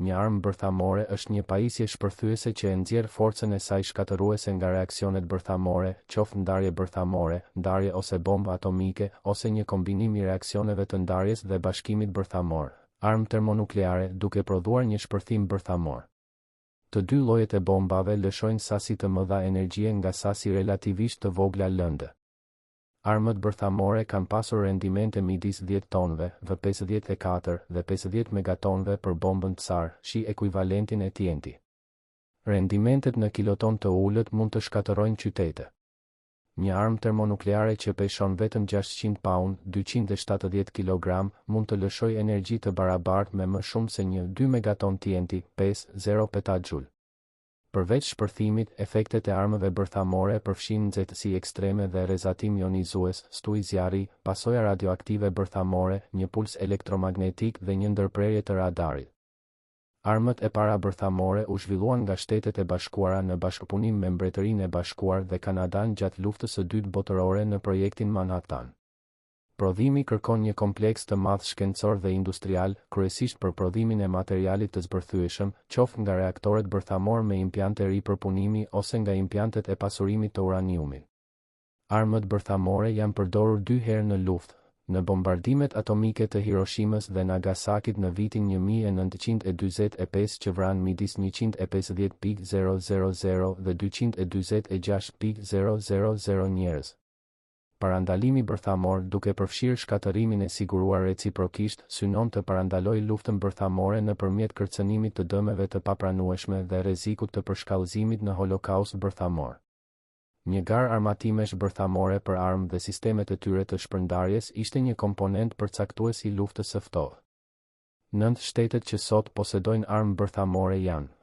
Një armë bërthamore është një pajisje shpërthyese që e nxjerr forcën e saj shkatëruese nga reaksionet bërthamore, qoftë ndarje bërthamore, ndarje ose bombë atomike, ose një kombinim i reaksioneve të ndarjes dhe bashkimit bërthamor. Armë termonukleare duke prodhuar një shpërthim bërthamor. Të dy llojet e bombave lëshojnë sasi të mëdha energjie nga sasi relativisht të vogla lëndë. Armët bërthamore kanë pasur rendimente midis 10 tonëve, V54 dhe 50 megatonëve për bombën tsar, shi ekuivalentin e TNT. Rendimentet në kiloton të ulët mund të shkatërrojnë qytete. Një armë termonukleare që peshon vetëm 600 pound, 270 kg, mund të lëshojë energji të barabartë me më shumë se 2 megaton TNT, 5.0 petajoule. Përveç shpërthimit, efektet e armëve bërthamore përfshin nxehtësi ekstreme dhe rrezatim ionizues, stuj zjarri, pasoja radioaktive bërthamore, një puls elektromagnetik dhe një ndërprerje të radarit. Armët e para bërthamore u zhvilluan nga Shtetet e Bashkuara në bashkëpunim me Mbretërinë e Bashkuar dhe Kanadan gjatë luftës së dytë botërore në projektin Manhattan. Prodhimi kërkon një kompleks të madh shkencor dhe industrial, kryesisht për prodhimin e materialit të zbërthyeshëm, qoftë nga reaktorët bërthamor me implante ripërpunimi ose nga implantet e pasurimit të uraniumit. Armët bërthamore janë përdorur 2 herë në luftë, në bombardimet atomike të Hiroshimës dhe Nagasakit në vitin 1945 që vranë midis 150.000 dhe 246.000 njerëz. Parandalimi bërthamor, duke përfshirë shkatërimin e siguruar reciprokisht, synon të parandalojë luftën bërthamore nëpërmjet kërcënimit të dëmeve të papranueshme dhe rrezikut të përshkallëzimit në holokaust bërthamor. Një garë armatimesh bërthamore për armë dhe sistemet e tyre të shpërndarjes ishte një komponent përcaktues i luftës së ftohtë. 9 shtetet që sot posedojnë armë bërthamore janë